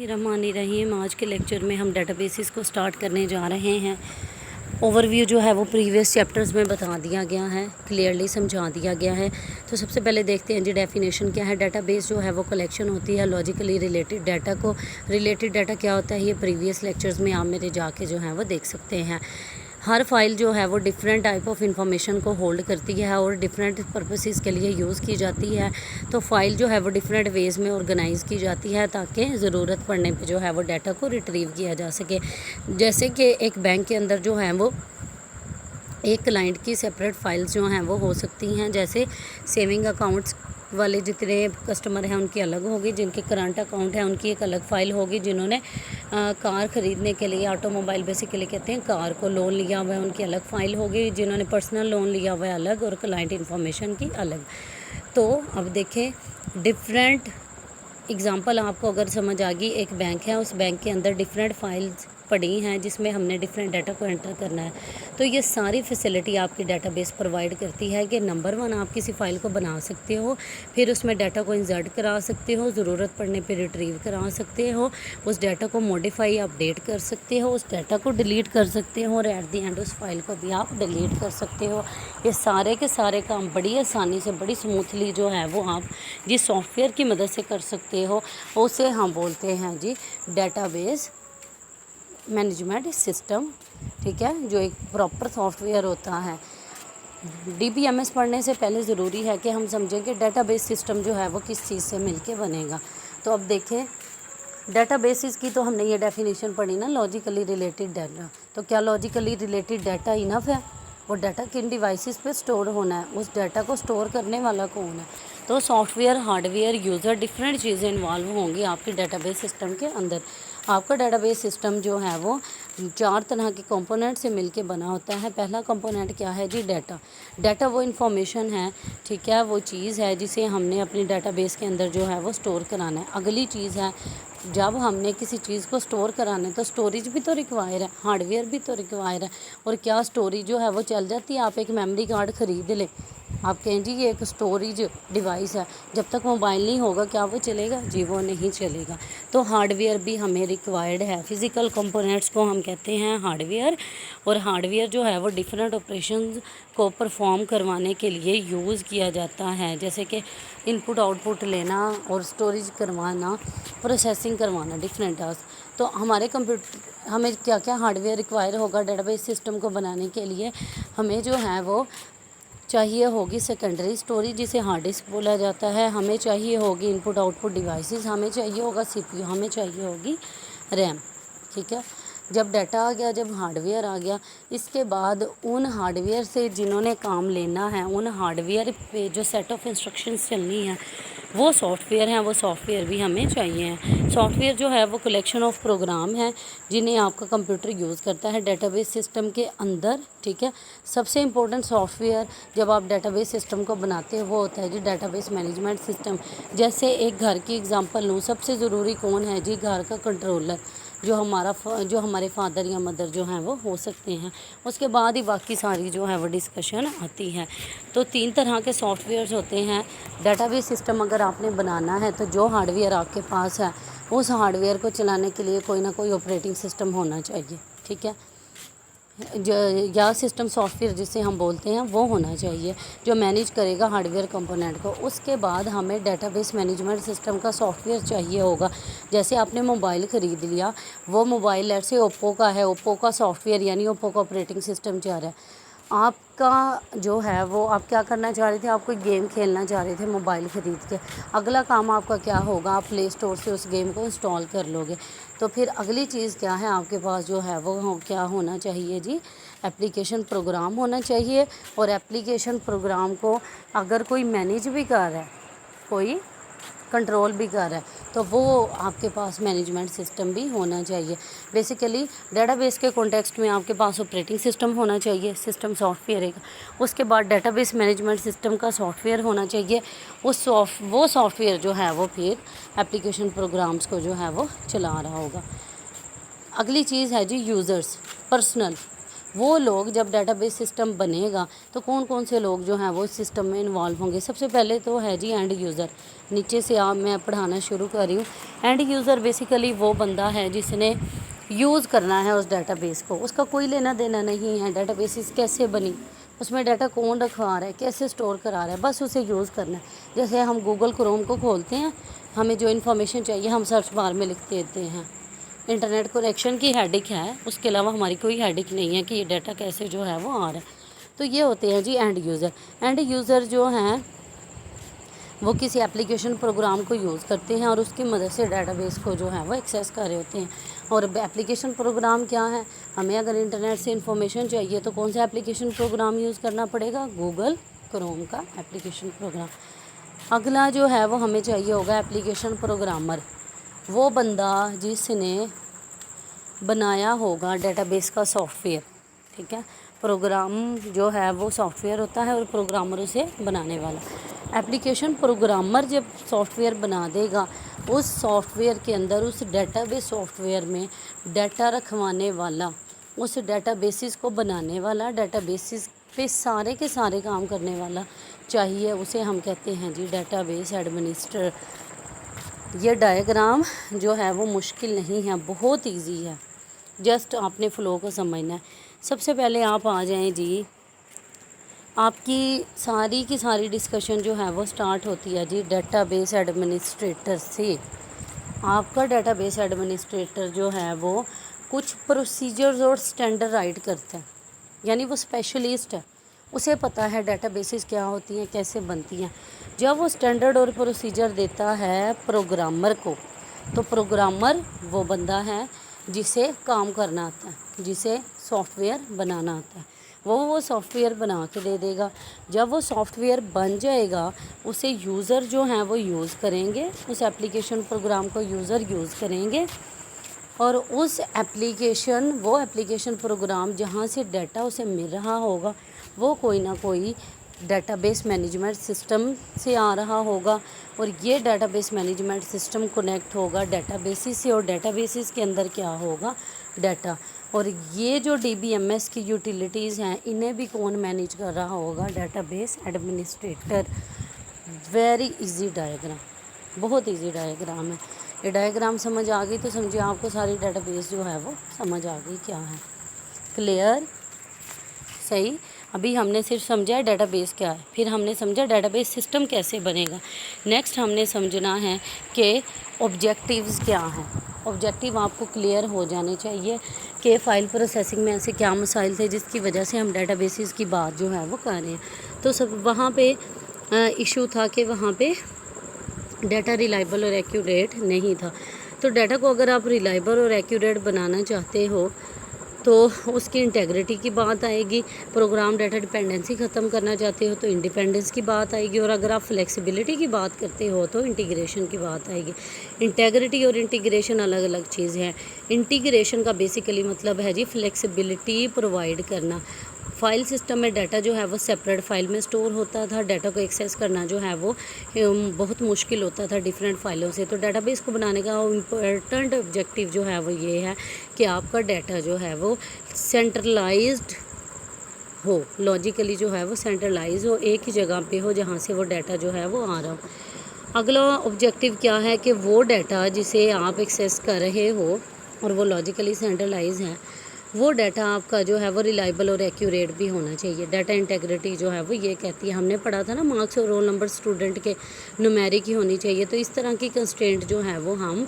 बिस्मिल्लाहिर्रहमानिर्रहीम। आज के लेक्चर में हम डेटाबेसेस को स्टार्ट करने जा रहे हैं। ओवरव्यू जो है वो प्रीवियस चैप्टर्स में बता दिया गया है, क्लियरली समझा दिया गया है। तो सबसे पहले देखते हैं जी डेफिनेशन क्या है। डेटाबेस जो है वो कलेक्शन होती है लॉजिकली रिलेटेड डाटा को। रिलेटेड डाटा क्या होता है, ये प्रीवियस लेक्चर्स में आप मेरे जाके जो है वो देख सकते हैं। हर फाइल जो है वो डिफरेंट टाइप ऑफ इंफॉर्मेशन को होल्ड करती है और डिफरेंट पर्पसेस के लिए यूज़ की जाती है। तो फाइल जो है वो डिफरेंट वेज़ में ऑर्गेनाइज़ की जाती है ताकि ज़रूरत पड़ने पे जो है वो डाटा को रिट्रीव किया जा सके। जैसे कि एक बैंक के अंदर जो है वो एक क्लाइंट की सेपरेट फाइल्स जो हैं वो हो सकती हैं। जैसे सेविंग अकाउंट्स वाले जितने कस्टमर हैं उनकी अलग होगी, जिनके करंट अकाउंट है उनकी एक अलग फ़ाइल होगी, जिन्होंने कार ख़रीदने के लिए ऑटोमोबाइल बेसिकली कहते हैं कार को लोन लिया हुआ है उनकी अलग फ़ाइल होगी, जिन्होंने पर्सनल लोन लिया हुआ है अलग और क्लाइंट इन्फॉर्मेशन की अलग। तो अब देखें डिफरेंट एग्ज़ाम्पल आपको अगर समझ आ गई। एक बैंक है, उस बैंक के अंदर डिफरेंट फाइल्स पड़ी हैं जिसमें हमने डिफरेंट डाटा को एंटर करना है। तो ये सारी फैसिलिटी आपकी डेटाबेस प्रोवाइड करती है कि नंबर 1 आप किसी फ़ाइल को बना सकते हो, फिर उसमें डाटा को इंसर्ट करा सकते हो, ज़रूरत पड़ने पे रिट्रीव करा सकते हो, उस डाटा को मॉडिफाई अपडेट कर सकते हो, उस डाटा को डिलीट कर सकते हो और एट दी एंड उस फाइल को भी आप डिलीट कर सकते हो। ये सारे के सारे काम बड़ी आसानी से बड़ी स्मूथली जो है वो आप जिस सॉफ्टवेयर की मदद से कर सकते हो उसे हम बोलते हैं जी डेटाबेस मैनेजमेंट सिस्टम। ठीक है, जो एक प्रॉपर सॉफ्टवेयर होता है। DBMS पढ़ने से पहले ज़रूरी है कि हम समझें कि डेटाबेस सिस्टम जो है वो किस चीज़ से मिलके बनेगा। तो अब देखें डेटाबेसेस की तो हमने ये डेफिनेशन पढ़ी ना, लॉजिकली रिलेटेड डाटा। तो क्या लॉजिकली रिलेटेड डाटा इनफ है? वो डाटा किन डिवाइसेस पे स्टोर होना है, उस डाटा को स्टोर करने वाला कौन है? तो सॉफ्टवेयर, हार्डवेयर, यूज़र, डिफरेंट चीज़ें इन्वॉल्व होंगी आपके डेटाबेस सिस्टम के अंदर। आपका डेटाबेस सिस्टम जो है वो 4 तरह के कंपोनेंट से मिलके बना होता है। पहला कंपोनेंट क्या है जी, डाटा। डाटा वो इंफॉर्मेशन है, ठीक है, वो चीज़ है जिसे हमने अपनी डेटाबेस के अंदर जो है वो स्टोर कराना है। अगली चीज़ है, जब हमने किसी चीज़ को स्टोर कराना है तो स्टोरेज भी तो रिक्वायर है, हार्डवेयर भी तो रिक्वायर है। और क्या स्टोरेज जो है वो चल जाती है? आप एक मेमोरी कार्ड ख़रीद लें, आप कहें जी ये एक स्टोरेज डिवाइस है, जब तक मोबाइल नहीं होगा क्या वो चलेगा? जी वो नहीं चलेगा। तो हार्डवेयर भी हमें रिक्वायर्ड है। फिज़िकल कंपोनेंट्स को हम कहते हैं हार्डवेयर। और हार्डवेयर जो है वो डिफरेंट ऑपरेशंस को परफॉर्म करवाने के लिए यूज़ किया जाता है, जैसे कि इनपुट आउटपुट लेना और स्टोरेज करवाना, प्रोसेसिंग करवाना, डिफरेंट टास्क। तो हमारे कंप्यूटर हमें क्या क्या हार्डवेयर रिक्वायर होगा डेटाबेस सिस्टम को बनाने के लिए? हमें जो है वो चाहिए होगी सेकेंडरी स्टोरेज जिसे हार्ड डिस्क बोला जाता है, हमें चाहिए होगी इनपुट आउटपुट डिवाइसेस, हमें चाहिए होगा CPU, हमें चाहिए होगी रैम। ठीक है, जब डाटा आ गया, जब हार्डवेयर आ गया, इसके बाद उन हार्डवेयर से जिन्होंने काम लेना है, उन हार्डवेयर पे जो सेट ऑफ इंस्ट्रक्शंस चलनी है वो सॉफ्टवेयर हैं, वो सॉफ्टवेयर भी हमें चाहिए हैं। सॉफ्टवेयर जो है वो कलेक्शन ऑफ प्रोग्राम है जिन्हें आपका कंप्यूटर यूज़ करता है डेटाबेस सिस्टम के अंदर। ठीक है, सबसे इम्पोर्टेंट सॉफ्टवेयर जब आप डेटाबेस सिस्टम को बनाते हो वो होता है जी डेटाबेस मैनेजमेंट सिस्टम। जैसे एक घर की एग्जांपल लूँ, सबसे ज़रूरी कौन है जी? घर का कंट्रोलर, जो हमारे फादर या मदर जो हैं वो हो सकते हैं। उसके बाद ही बाकी सारी जो है वो डिस्कशन आती है। तो 3 तरह के सॉफ्टवेयर्स होते हैं। डेटाबेस सिस्टम अगर आपने बनाना है तो जो हार्डवेयर आपके पास है उस हार्डवेयर को चलाने के लिए कोई ना कोई ऑपरेटिंग सिस्टम होना चाहिए। ठीक है, या सिस्टम सॉफ्टवेयर जिसे हम बोलते हैं वो होना चाहिए जो मैनेज करेगा हार्डवेयर कंपोनेंट को। उसके बाद हमें डेटाबेस मैनेजमेंट सिस्टम का सॉफ्टवेयर चाहिए होगा। जैसे आपने मोबाइल ख़रीद लिया, वो मोबाइल ऐसे ओप्पो का है, ओप्पो का सॉफ्टवेयर यानी ओप्पो का ऑपरेटिंग सिस्टम चाह रहा है। आपका जो है वो आप क्या करना चाह रहे थे? आप कोई गेम खेलना चाह रहे थे मोबाइल ख़रीद के। अगला काम आपका क्या होगा? आप प्ले स्टोर से उस गेम को इंस्टॉल कर लोगे। तो फिर अगली चीज़ क्या है आपके पास जो है वो क्या होना चाहिए जी? एप्लीकेशन प्रोग्राम होना चाहिए। और एप्लीकेशन प्रोग्राम को अगर कोई मैनेज भी कर रहा है, कोई कंट्रोल भी कर रहा है, तो वो आपके पास मैनेजमेंट सिस्टम भी होना चाहिए। बेसिकली डेटाबेस के कॉन्टेक्स्ट में आपके पास ऑपरेटिंग सिस्टम होना चाहिए, सिस्टम सॉफ्टवेयर है। उसके बाद डेटाबेस मैनेजमेंट सिस्टम का सॉफ्टवेयर होना चाहिए। वो सॉफ्टवेयर जो है वो फिर एप्लीकेशन प्रोग्राम्स को जो है वो चला रहा होगा। अगली चीज़ है जी यूज़र्स, पर्सनल। वो लोग जब डेटाबेस सिस्टम बनेगा तो कौन कौन से लोग जो हैं वो इस सिस्टम में इन्वॉल्व होंगे। सबसे पहले तो है जी एंड यूज़र। नीचे से आप मैं पढ़ाना शुरू कर रही हूँ। एंड यूज़र बेसिकली वो बंदा है जिसने यूज़ करना है उस डेटाबेस को, उसका कोई लेना देना नहीं है डेटाबेसिस कैसे बनी, उसमें डाटा कौन रखवा रहा है, कैसे स्टोर करा रहा है, बस उसे यूज़ करना है। जैसे हम गूगल क्रोम को खोलते हैं, हमें जो इन्फॉर्मेशन चाहिए हम सर्च बार में लिख देते हैं। इंटरनेट कनेक्शन की हेडिक है, उसके अलावा हमारी कोई हेडिक नहीं है कि ये डाटा कैसे जो है वो आ रहा है। तो ये होते हैं जी एंड यूज़र। एंड यूज़र जो हैं वो किसी एप्लीकेशन प्रोग्राम को यूज़ करते हैं और उसकी मदद से डेटाबेस को जो है वो एक्सेस कर रहे होते हैं। और एप्लीकेशन प्रोग्राम क्या है, हमें अगर इंटरनेट से इंफॉर्मेशन चाहिए तो कौन सा एप्लीकेशन प्रोग्राम यूज़ करना पड़ेगा, गूगल क्रोम का एप्लीकेशन प्रोग्राम। अगला जो है वो हमें चाहिए होगा एप्लीकेशन प्रोग्रामर, वो बंदा जिसने बनाया होगा डेटाबेस का सॉफ्टवेयर। ठीक है, प्रोग्राम जो है वो सॉफ्टवेयर होता है और प्रोग्रामर उसे बनाने वाला। एप्लीकेशन प्रोग्रामर जब सॉफ्टवेयर बना देगा, उस सॉफ्टवेयर के अंदर उस डेटाबेस सॉफ्टवेयर में डाटा रखवाने वाला, उस डेटाबेसिस को बनाने वाला, डेटाबेसिस पे सारे के सारे काम करने वाला चाहिए, उसे हम कहते हैं जी डेटाबेस एडमिनिस्ट्रेटर। ये डायग्राम जो है वो मुश्किल नहीं है, बहुत इजी है, जस्ट आपने फ़्लो को समझना है। सबसे पहले आप आ जाएं जी, आपकी सारी की सारी डिस्कशन जो है वो स्टार्ट होती है जी डेटाबेस एडमिनिस्ट्रेटर से। आपका डेटाबेस एडमिनिस्ट्रेटर जो है वो कुछ प्रोसीजर्स और स्टैंडर्ड राइट करता है, यानी वो स्पेशलिस्ट है, उसे पता है डेटाबेसेस क्या होती हैं, कैसे बनती हैं। जब वो स्टैंडर्ड और प्रोसीजर देता है प्रोग्रामर को, तो प्रोग्रामर वो बंदा है जिसे काम करना आता है, जिसे सॉफ्टवेयर बनाना आता है, वो सॉफ्टवेयर बना के दे देगा। जब वो सॉफ्टवेयर बन जाएगा, उसे यूज़र जो हैं वो यूज़ करेंगे, उस एप्लीकेशन प्रोग्राम को यूज़र यूज़ करेंगे और उस वो एप्लीकेशन प्रोग्राम जहाँ से डाटा उसे मिल रहा होगा वो कोई ना कोई डेटाबेस मैनेजमेंट सिस्टम से आ रहा होगा और ये डेटाबेस मैनेजमेंट सिस्टम कनेक्ट होगा डेटाबेसिस से और डेटाबेसिस के अंदर क्या होगा, डाटा। और ये जो DBMS की यूटिलिटीज़ हैं इन्हें भी कौन मैनेज कर रहा होगा, database administrator. Very easy diagram, बहुत इजी डायग्राम है। ये डायग्राम समझ आ गई तो समझिए आपको सारी डेटाबेस जो है वो समझ आ गई क्या है। क्लियर, सही। अभी हमने सिर्फ समझा है डेटाबेस क्या है, फिर हमने समझा डेटाबेस सिस्टम कैसे बनेगा। नेक्स्ट हमने समझना है कि ऑब्जेक्टिव्स क्या हैं। ऑब्जेक्टिव आपको क्लियर हो जाने चाहिए कि फ़ाइल प्रोसेसिंग में ऐसे क्या मसाइल थे जिसकी वजह से हम डेटाबेसेस की बात जो है वो कर रहे हैं। तो सब वहाँ पे इशू था कि वहाँ पे डाटा रिलायबल और एक्यूरेट नहीं था। तो डाटा को अगर आप रिलायबल और एक्यूरेट बनाना चाहते हो तो उसकी इंटेग्रिटी की बात आएगी। प्रोग्राम डाटा डिपेंडेंसी ख़त्म करना चाहते हो तो इंडिपेंडेंस की बात आएगी। और अगर आप फ्लेक्सिबिलिटी की बात करते हो तो इंटीग्रेशन की बात आएगी। इंटेग्रिटी और इंटीग्रेशन अलग अलग चीज़ है। इंटीग्रेशन का बेसिकली मतलब है जी फ्लेक्सिबिलिटी प्रोवाइड करना। फ़ाइल सिस्टम में डाटा जो है वो सेपरेट फ़ाइल में स्टोर होता था, डाटा को एक्सेस करना जो है वो बहुत मुश्किल होता था डिफरेंट फ़ाइलों से। तो डाटाबेस को बनाने का इम्पोर्टेंट ऑब्जेक्टिव जो है वो ये है कि आपका डाटा जो है वो सेंट्रलाइज्ड हो, लॉजिकली जो है वो सेंट्रलाइज हो, एक ही जगह पे हो जहाँ से वो डाटा जो है वो आ रहा हो। अगला ऑब्जेक्टिव क्या है कि वो डाटा जिसे आप एक्सेस कर रहे हो और वो लॉजिकली सेंट्रलाइज है, वो डाटा आपका जो है वो रिलायबल और एक्यूरेट भी होना चाहिए। डाटा इंटेग्रिटी जो है वो ये कहती है, हमने पढ़ा था ना मार्क्स और रोल नंबर स्टूडेंट के न्यूमेरिक ही होनी चाहिए। तो इस तरह की कंस्ट्रेंट जो है वो हम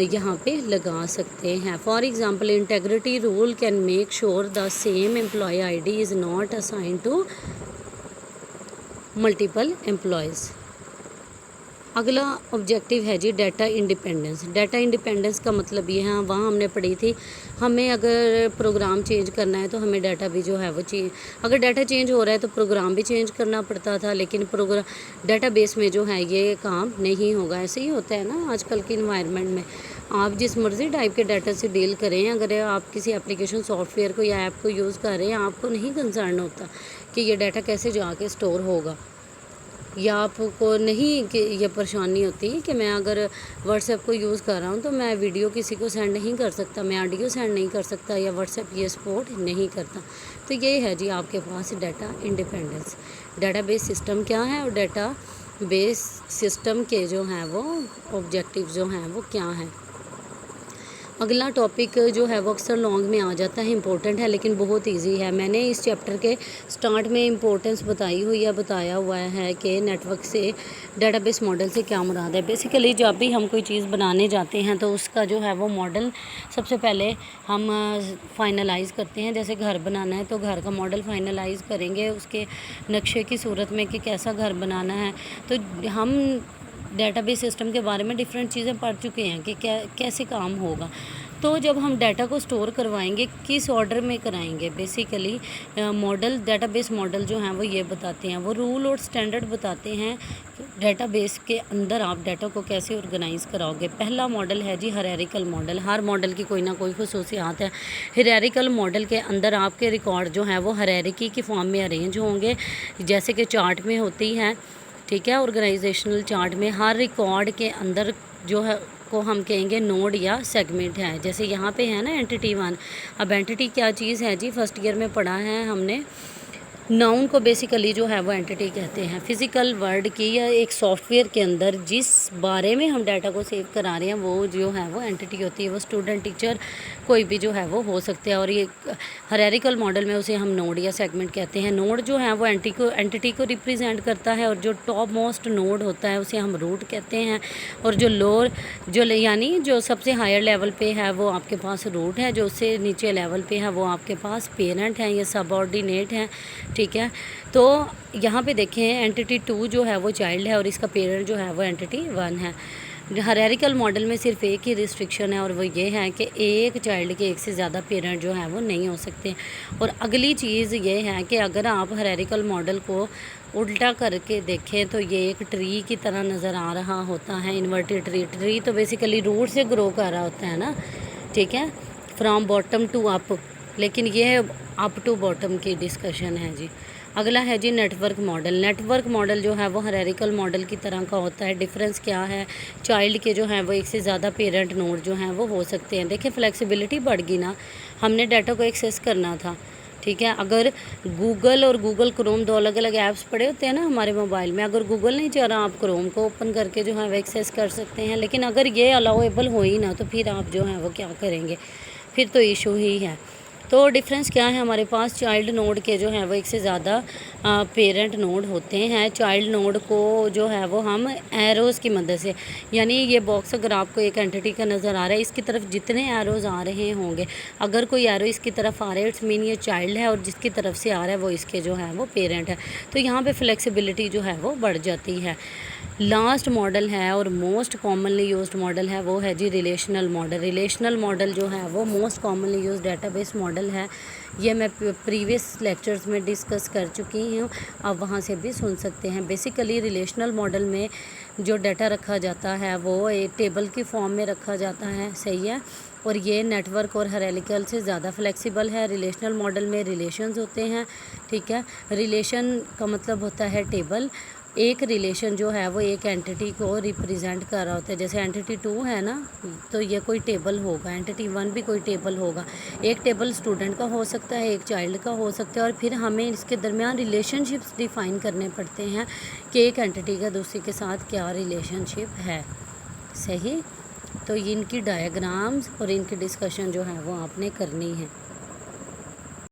यहाँ पे लगा सकते हैं। For example integrity rule can make sure the same employee ID is not assign to multiple employees. अगला ऑब्जेक्टिव है जी डाटा इंडिपेंडेंस। डाटा इंडिपेंडेंस का मतलब ये है, वहाँ हमने पढ़ी थी, हमें अगर प्रोग्राम चेंज करना है तो हमें डाटा भी जो है वो चेंज, अगर डाटा चेंज हो रहा है तो प्रोग्राम भी चेंज करना पड़ता था, लेकिन डाटाबेस में जो है ये काम नहीं होगा। ऐसे ही होता है ना आजकल के इन्वायरमेंट में, आप जिस मर्ज़ी टाइप के डाटा से डील करें, अगर आप किसी एप्लीकेशन सॉफ्टवेयर को या ऐप को यूज़ कर रहे हैं, आपको नहीं कंसर्न होता कि ये डाटा कैसे जाके स्टोर होगा। یا آپ کو نہیں کہ یہ پریشانی ہوتی کہ میں اگر واٹس ایپ کو یوز کر رہا ہوں تو میں ویڈیو کسی کو سینڈ نہیں کر سکتا، میں آڈیو سینڈ نہیں کر سکتا، یا واٹس ایپ یہ سپورٹ نہیں کرتا، تو یہ ہے جی آپ کے پاس data independence. Database system کیا ہے اور ڈیٹا بیس سسٹم کے جو ہیں وہ آبجیکٹیو جو ہیں وہ کیا ہیں۔ اگلا ٹاپک جو ہے وہ اکثر لانگ میں آ جاتا ہے، امپورٹنٹ ہے لیکن بہت ایزی ہے۔ میں نے اس چیپٹر کے سٹارٹ میں امپورٹنس بتایا ہوا ہے کہ نیٹ ورک سے ڈیٹا بیس ماڈل سے کیا مراد ہے۔ بیسیکلی جب بھی ہم کوئی چیز بنانے جاتے ہیں تو اس کا جو ہے وہ ماڈل سب سے پہلے ہم فائنلائز کرتے ہیں۔ جیسے گھر بنانا ہے تو گھر کا ماڈل فائنلائز کریں گے اس کے نقشے کی صورت میں کہ کیسا گھر بنانا ہے۔ تو ہم ڈیٹا بیس سسٹم کے بارے میں ڈفرینٹ چیزیں پڑھ چکے ہیں کہ کیسے کام ہوگا۔ تو جب ہم ڈیٹا کو سٹور کروائیں گے کس آرڈر میں کرائیں گے، basically model data base model جو ہیں وہ یہ بتاتے ہیں، وہ رول اور سٹینڈرڈ بتاتے ہیں ڈیٹا بیس کے اندر آپ ڈیٹا کو کیسے آرگنائز کراؤ گے۔ پہلا ماڈل ہے جی ہیرارکل ماڈل۔ ہر ماڈل کی کوئی نہ کوئی خصوصیات ہے۔ ہیرارکل ماڈل کے اندر آپ کے ریکارڈ جو ہیں وہ ہیرارکی کی فارم میں ارینج ہوں گے، جیسے کہ چارٹ میں ہوتی ہے، ٹھیک ہے، آرگنائزیشنل چارٹ میں ہر ریکارڈ کے اندر جو ہے کو ہم کہیں گے نوڈ یا سیگمنٹ ہے۔ جیسے یہاں پہ ہے نا اینٹی 1۔ اب اینٹی کیا چیز ہے جی، فرسٹ ایئر میں پڑھا ہے ہم نے، ناؤن کو بیسیکلی جو ہے وہ اینٹی کہتے ہیں۔ فزیکل ورڈ کی یا ایک سافٹ ویئر کے اندر جس بارے میں ہم ڈیٹا کو سیو کرا رہے ہیں وہ جو ہے وہ اینٹی ہوتی ہے۔ وہ اسٹوڈنٹ، ٹیچر، کوئی بھی جو ہے وہ ہو سکتے ہیں، اور یہ ہیرارکل ماڈل میں اسے ہم نوڈ یا سیگمنٹ کہتے ہیں۔ نوڈ جو ہے وہ اینٹی کو ریپریزینٹ کرتا ہے، اور جو ٹاپ موسٹ نوڈ ہوتا ہے اسے ہم روٹ کہتے ہیں، اور جو لوور یعنی جو سب سے ہائر لیول پہ ہے وہ آپ کے پاس روٹ ہے، جو اس سے نیچے لیول پہ ہے وہ آپ کے پاس پیرنٹ ہیں یا سب آرڈینیٹ ہیں، ٹھیک ہے۔ تو یہاں پہ دیکھیں اینٹی 2 جو ہے وہ چائلڈ ہے اور اس کا پیرنٹ جو ہے وہ اینٹی 1 ہے۔ ہیرارکل ماڈل میں صرف ایک ہی ریسٹرکشن ہے اور وہ یہ ہے کہ ایک چائلڈ کے ایک سے زیادہ پیرنٹ جو ہیں وہ نہیں ہو سکتے۔ اور اگلی چیز یہ ہے کہ اگر آپ ہیرارکل ماڈل کو الٹا کر کے دیکھیں تو یہ ایک ٹری کی طرح نظر آ رہا ہوتا ہے، انورٹڈ ٹری تو بیسیکلی روٹ سے گرو کر رہا ہوتا ہے نا، ٹھیک ہے، فرام باٹم ٹو اپ، لیکن یہ اپ ٹو باٹم کی ڈسکشن ہے جی۔ اگلا ہے جی network model. Network model جو ہے وہ ہیرارکل ماڈل کی طرح کا ہوتا ہے۔ ڈفرینس کیا ہے، چائلڈ کے جو ہیں وہ ایک سے زیادہ پیرنٹ نوڈ جو ہیں وہ ہو سکتے ہیں۔ دیکھیں فلیکسیبلٹی بڑھ گئی نا، ہم نے ڈیٹا کو ایکسیس کرنا تھا، ٹھیک ہے۔ اگر گوگل اور گوگل کروم دو الگ الگ ایپس پڑے ہوتے ہیں نا ہمارے موبائل میں، اگر گوگل نہیں چاہ رہا آپ کروم کو اوپن کر کے جو ہے وہ ایکسیس کر سکتے ہیں، لیکن اگر یہ الاؤیبل ہو ہی نا تو پھر آپ جو ہیں وہ کیا کریں گے، پھر تو ایشو ہی ہے۔ تو ڈفرینس کیا ہے، ہمارے پاس چائلڈ نوڈ کے جو ہیں وہ ایک سے زیادہ پیرنٹ نوڈ ہوتے ہیں۔ چائلڈ نوڈ کو جو ہے وہ ہم ایروز کی مدد سے، یعنی یہ باکس اگر آپ کو ایک اینٹی کا نظر آ رہا ہے، اس کی طرف جتنے ایروز آ رہے ہوں گے، اگر کوئی ایرو اس کی طرف آ رہا ہے اٹس مین یہ چائلڈ ہے، اور جس کی طرف سے آ رہا ہے وہ اس کے جو ہے وہ پیرنٹ ہے، تو یہاں پہ فلیکسیبلٹی جو ہے وہ بڑھ جاتی ہے۔ لاسٹ ماڈل ہے اور موسٹ کامنلی یوزڈ ماڈل ہے وہ ہے جی ریلیشنل ماڈل۔ ریلیشنل ماڈل جو ہے وہ most commonly used data base model ہے، یہ میں پریویس لیکچرز میں ڈسکس کر چکی ہوں، آپ وہاں سے بھی سن سکتے ہیں۔ بیسیکلی ریلیشنل ماڈل میں جو ڈیٹا رکھا جاتا ہے وہ ایک ٹیبل کی فارم میں رکھا جاتا ہے، صحیح ہے، اور یہ نیٹ ورک اور ہیرارکل سے زیادہ فلیکسیبل ہے۔ ریلیشنل ماڈل میں ریلیشنز ہوتے ہیں، ٹھیک ہے، ریلیشن کا مطلب ہوتا ہے ٹیبل۔ ایک ریلیشن جو ہے وہ ایک اینٹی کو ریپریزینٹ کر رہا ہوتا ہے، جیسے اینٹی 2 ہے نا تو یہ کوئی ٹیبل ہوگا، اینٹی 1 بھی کوئی ٹیبل ہوگا۔ ایک ٹیبل اسٹوڈنٹ کا ہو سکتا ہے، ایک چائلڈ کا ہو سکتا ہے، اور پھر ہمیں اس کے درمیان ریلیشن شپس ڈیفائن کرنے پڑتے ہیں کہ ایک اینٹی کا دوسری کے ساتھ کیا ریلیشن شپ ہے، صحیح۔ تو ان کی ڈایاگرامز اور ان کی ڈسکشن جو ہے وہ آپ نے کرنی ہے۔